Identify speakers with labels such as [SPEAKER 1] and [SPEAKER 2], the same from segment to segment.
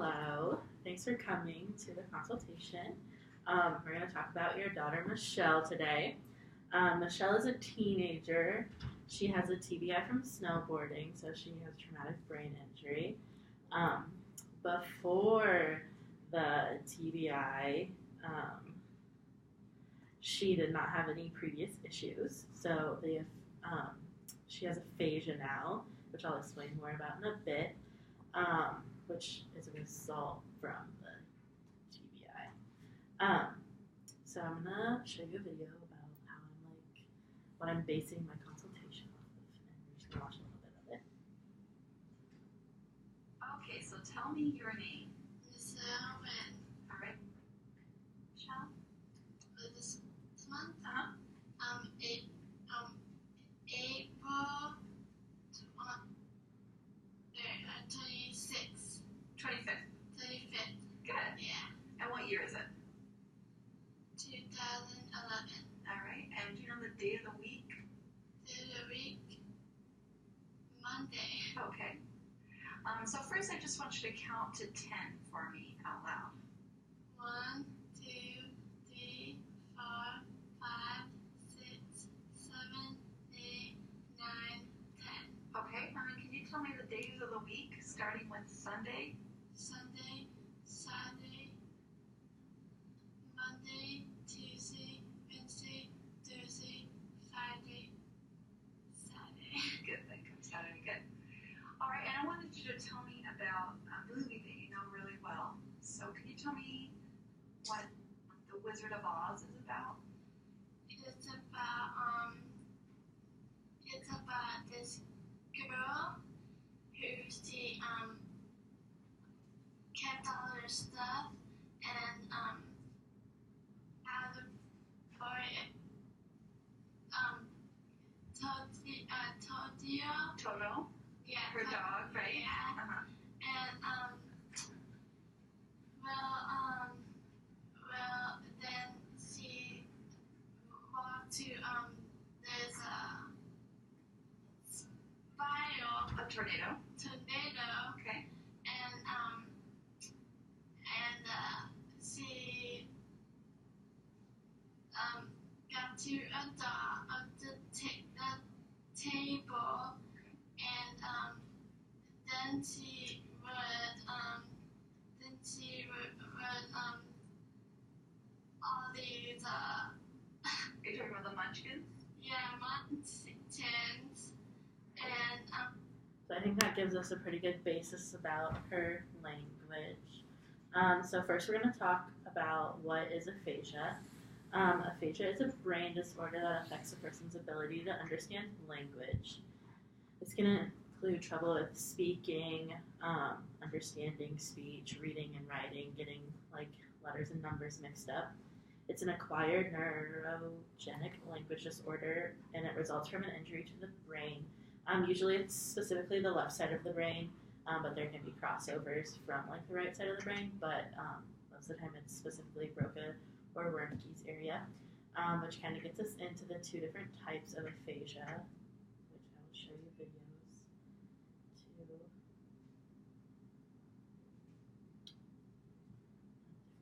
[SPEAKER 1] Hello. Thanks for coming to the consultation. We're going to talk about your daughter, Michelle, today. Michelle is a teenager. She has a TBI from snowboarding, so she has traumatic brain injury. Before the TBI, she did not have any previous issues. So she has aphasia now, which I'll explain more about in a bit, which is a result from the TBI. So I'm gonna show you a video about how what I'm basing my consultation off of, and you're just gonna watch a little bit of it.
[SPEAKER 2] Okay, so tell me your name.
[SPEAKER 3] Hestermann.
[SPEAKER 2] All right. Michelle?
[SPEAKER 3] This month, April 26th.
[SPEAKER 2] 25th.
[SPEAKER 3] 25th.
[SPEAKER 2] Good.
[SPEAKER 3] Yeah.
[SPEAKER 2] And what year is it?
[SPEAKER 3] 2011.
[SPEAKER 2] All right. And do you know the day of the week?
[SPEAKER 3] Day of the week, Monday.
[SPEAKER 2] Okay. So first, I just want you to count to 10 for me out loud.
[SPEAKER 3] 1, 2, 3, 4, 5, 6, 7, 8, 9, 10.
[SPEAKER 2] Okay. Can you tell me the days of the week, starting with Sunday?
[SPEAKER 3] Sunday, Saturday, Monday, Tuesday, Wednesday, Thursday, Friday, Saturday.
[SPEAKER 2] Good. That comes out really good. All right. And I wanted you to tell me about a movie that you know really well. So can you tell me what The Wizard of Oz is about?
[SPEAKER 3] It's about this girl who's kept all her stuff, and how the boy
[SPEAKER 2] Toto,
[SPEAKER 3] yeah,
[SPEAKER 2] her dog, right?
[SPEAKER 3] Yeah.
[SPEAKER 2] Uh-huh.
[SPEAKER 3] And then she walked to there's a spiral
[SPEAKER 2] A tornado.
[SPEAKER 3] tornado,
[SPEAKER 2] Okay.
[SPEAKER 3] and she got to a door of the table, and then she would all these
[SPEAKER 2] Are you talking about the Munchkins?
[SPEAKER 3] munchkins, and
[SPEAKER 1] So I think that gives us a pretty good basis about her language. So first we're going to talk about what is aphasia. Aphasia is a brain disorder that affects a person's ability to understand language. It's going to include trouble with speaking, understanding speech, reading and writing, getting letters and numbers mixed up. It's an acquired neurogenic language disorder, and it results from an injury to the brain. Usually it's specifically the left side of the brain, but there can be crossovers from the right side of the brain, but most of the time it's specifically Broca or Wernicke's area, which kind of gets us into the two different types of aphasia, which I will show you videos to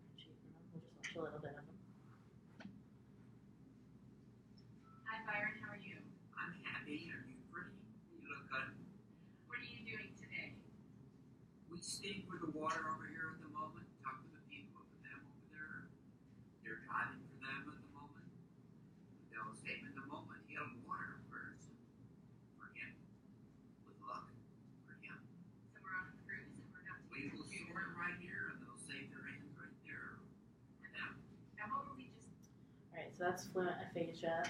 [SPEAKER 1] differentiate from them. We'll just watch a little bit of them.
[SPEAKER 2] Hi, Byron. How are you?
[SPEAKER 4] I'm happy. Are you pretty? You look good.
[SPEAKER 2] What are you doing today?
[SPEAKER 4] We stayed with the water over here at the moment. Talk to the people over them over there. They're driving for them at the moment. They'll save at the moment. He'll water first for him. With luck for him.
[SPEAKER 2] So we're on a cruise and we're not
[SPEAKER 4] We will store it right here and they'll save their hands right there for them.
[SPEAKER 2] Now, what were we just...
[SPEAKER 1] Alright, so that's fluent aphasia,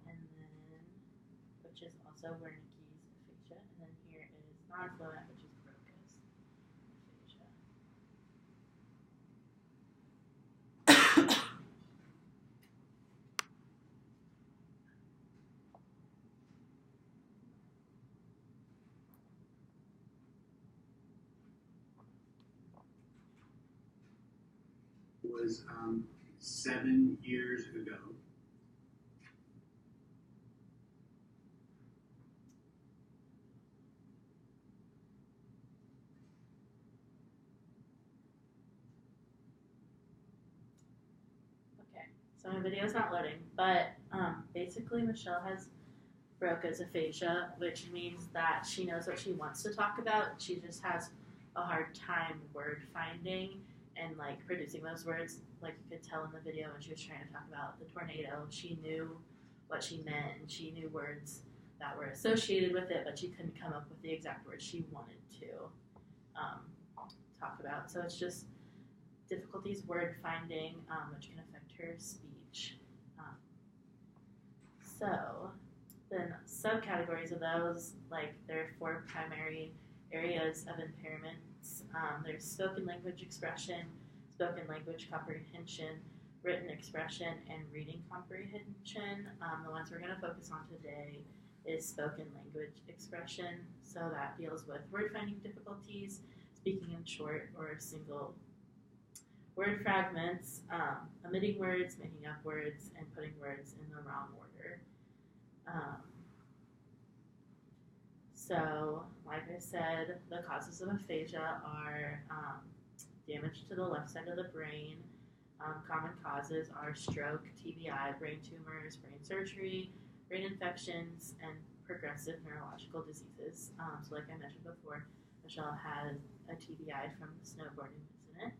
[SPEAKER 1] and then, which is also Wernicke's aphasia, and then here is non-fluent, which is Broca's aphasia.
[SPEAKER 5] Was 7 years ago.
[SPEAKER 1] Okay, so my video's not loading, but basically Michelle has broca's aphasia, which means that she knows what she wants to talk about. She just has a hard time word finding and like producing those words. Like you could tell in the video when she was trying to talk about the tornado, she knew what she meant and she knew words that were associated with it, but she couldn't come up with the exact words she wanted to talk about. So it's just difficulties word finding, which can affect her speech. So then subcategories of those, like there are 4 primary areas of impairments. There's spoken language expression, spoken language comprehension, written expression, and reading comprehension. The ones we're going to focus on today is spoken language expression. So that deals with word finding difficulties, speaking in short or single word fragments, omitting words, making up words, and putting words in the wrong order. So, like I said, the causes of aphasia are damage to the left side of the brain. Common causes are stroke, TBI, brain tumors, brain surgery, brain infections, and progressive neurological diseases. So like I mentioned before, Michelle has a TBI from the snowboarding incident.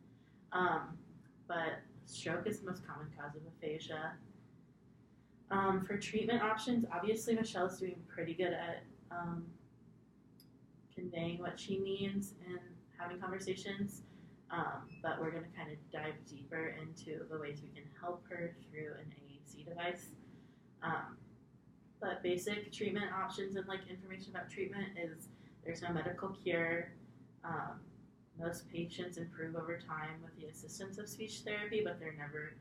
[SPEAKER 1] But stroke is the most common cause of aphasia. For treatment options, obviously Michelle's doing pretty good at conveying what she means and having conversations, but we're going to kind of dive deeper into the ways we can help her through an AAC device. But basic treatment options and like information about treatment is there's no medical cure. Most patients improve over time with the assistance of speech therapy, but they're never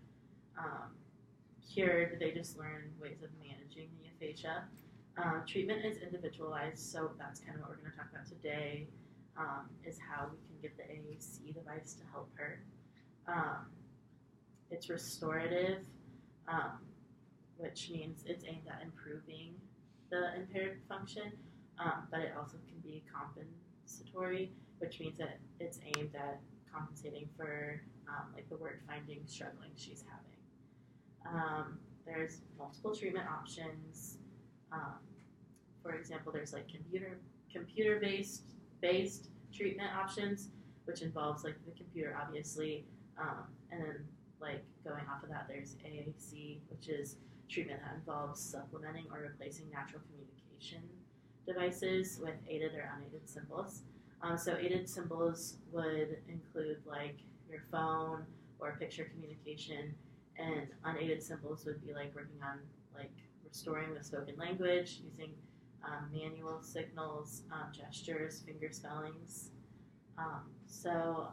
[SPEAKER 1] cured. They just learn ways of managing the aphasia. Treatment is individualized, so that's kind of what we're going to talk about today, is how we can get the AAC device to help her. It's restorative, which means it's aimed at improving the impaired function, but it also can be compensatory, which means that it's aimed at compensating for like the word finding struggling she's having. There's multiple treatment options. For example, there's like computer-based treatment options, which involves like the computer, obviously, and then like going off of that, there's AAC, which is treatment that involves supplementing or replacing natural communication devices with aided or unaided symbols. So aided symbols would include like your phone or picture communication, and unaided symbols would be like working on like restoring the spoken language using manual signals, gestures, finger spellings. So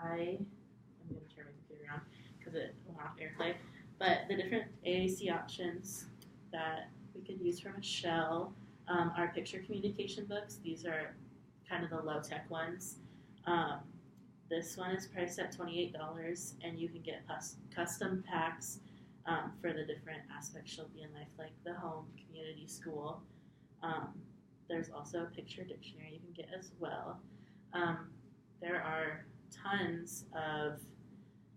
[SPEAKER 1] I am going to turn my computer on because it went off airplay. But the different AAC options that we could use for Michelle are picture communication books. These are kind of the low-tech ones. This one is priced at $28, and you can get custom packs for the different aspects she'll be in life, like the home, community, school. There's also a picture dictionary you can get as well. There are tons of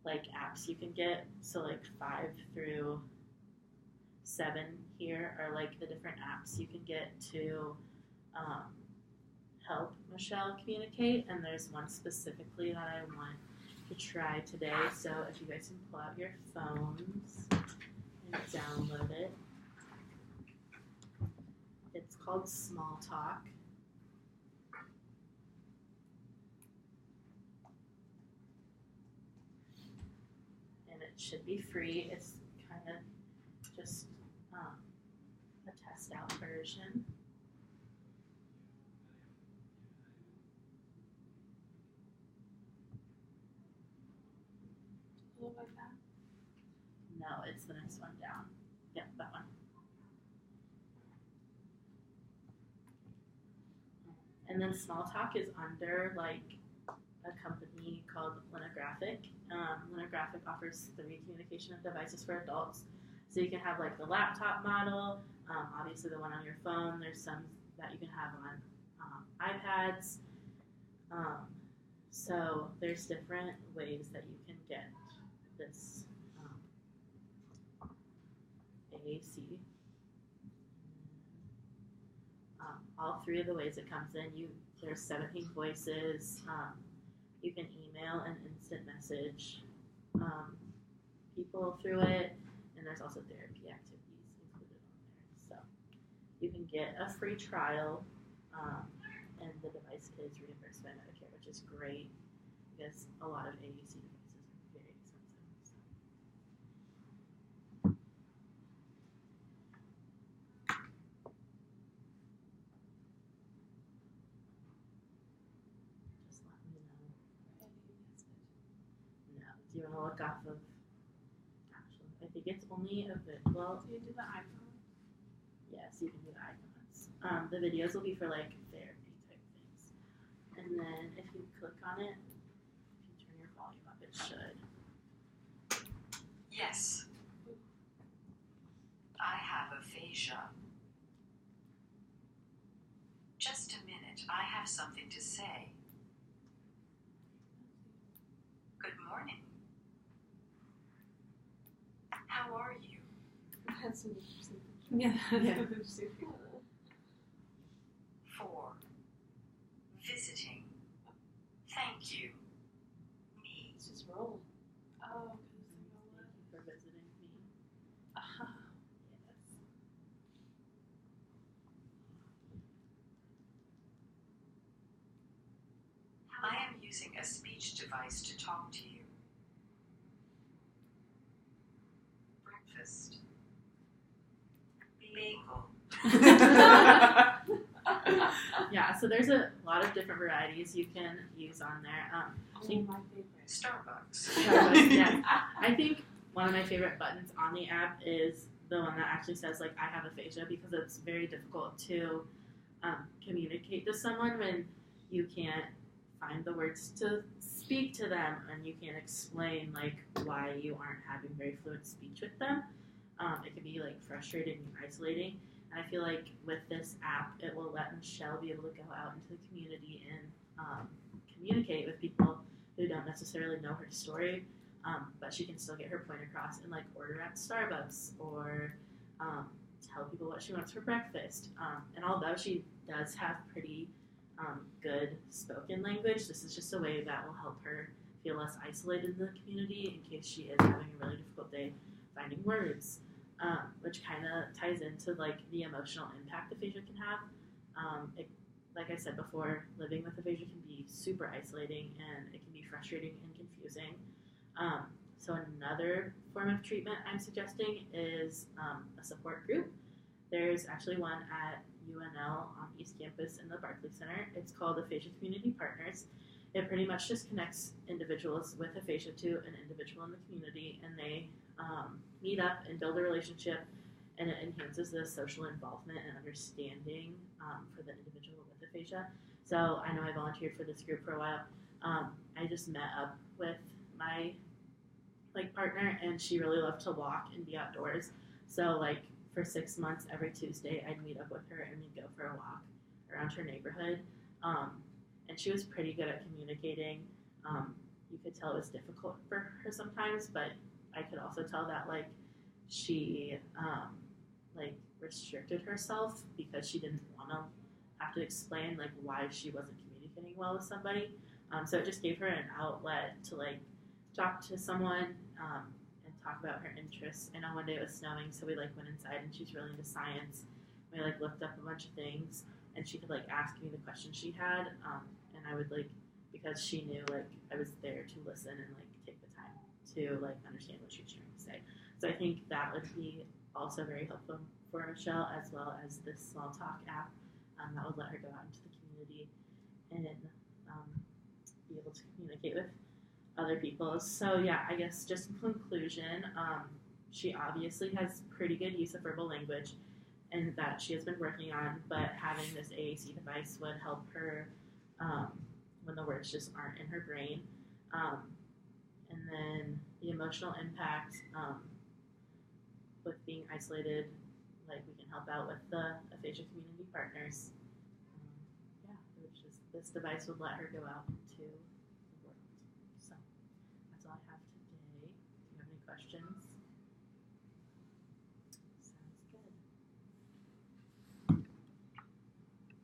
[SPEAKER 1] like apps you can get. So like 5 through 7 here are like the different apps you can get to help Michelle communicate, and there's one specifically that I want to try today. So if you guys can pull out your phones and download it. It's called Small Talk. And it should be free. It's kind of just a test out version.
[SPEAKER 3] Look like that.
[SPEAKER 1] No, it's the next one down. Yep, that one. And then Small Talk is under like a company called Linographic. Linographic offers 3 communication devices for adults. So you can have like the laptop model, obviously the one on your phone. There's some that you can have on iPads. So there's different ways that you can get this AAC. All three of the ways it comes in, there's 17 voices. You can email and instant message people through it, and there's also therapy activities included on there. So you can get a free trial, and the device is reimbursed by Medicare, which is great because a lot of AAC devices are very expensive. So. Just let me know. No, do you want to look off of? Actually, I think it's only a bit. Well,
[SPEAKER 6] Do you do the iPhone?
[SPEAKER 1] yes, you can do the icons. The videos will be for like therapy type things, and then if you click on it, if you turn your volume up, it should.
[SPEAKER 7] Yes. I have aphasia. Just a minute, I have something to say. Good morning. How are you?
[SPEAKER 6] That's some interesting. Yeah.
[SPEAKER 1] Yeah.
[SPEAKER 7] 4. Visiting. Thank you. Me.
[SPEAKER 6] Let's just roll. Oh,
[SPEAKER 1] Thank you for visiting me.
[SPEAKER 6] because
[SPEAKER 1] Yes.
[SPEAKER 7] I am using a speech device to talk to you. Breakfast. Bagel.
[SPEAKER 1] Yeah, so there's a lot of different varieties you can use on there.
[SPEAKER 6] my favorite.
[SPEAKER 7] Starbucks.
[SPEAKER 1] Yes. I think one of my favorite buttons on the app is the one that actually says like I have aphasia, because it's very difficult to communicate to someone when you can't find the words to speak to them and you can't explain like why you aren't having very fluent speech with them. It can be like frustrating and isolating. And I feel like with this app, it will let Michelle be able to go out into the community and communicate with people who don't necessarily know her story, but she can still get her point across and like order at Starbucks or tell people what she wants for breakfast. And although she does have pretty good spoken language, this is just a way that will help her feel less isolated in the community in case she is having a really difficult day finding words. Which kind of ties into like the emotional impact aphasia can have. Like I said before, living with aphasia can be super isolating and it can be frustrating and confusing. So another form of treatment I'm suggesting is a support group. There's actually one at UNL on East Campus in the Barclay Center. It's called Aphasia Community Partners. It pretty much just connects individuals with aphasia to an individual in the community, and they meet up and build a relationship, and it enhances the social involvement and understanding for the individual with aphasia. So I know I volunteered for this group for a while. I just met up with my partner, and she really loved to walk and be outdoors. So for 6 months, every Tuesday, I'd meet up with her and we'd go for a walk around her neighborhood. And she was pretty good at communicating. You could tell it was difficult for her sometimes, but I could also tell that she restricted herself because she didn't want to have to explain why she wasn't communicating well with somebody. So it just gave her an outlet to talk to someone and talk about her interests. I know one day it was snowing, so we went inside, and she's really into science. We looked up a bunch of things, and she could ask me the questions she had, and I would because she knew I was there to listen and take the time to understand what she was trying to say. So I think that would be also very helpful for Michelle, as well as this small talk app that would let her go out into the community and be able to communicate with other people. So yeah, I guess just in conclusion, she obviously has pretty good use of verbal language, and that she has been working on, but having this AAC device would help her when the words just aren't in her brain. And then the emotional impact with being isolated, we can help out with the aphasia community partners. Yeah, it was just, this device would let her go out into the world. So that's all I have today. Do you have any questions?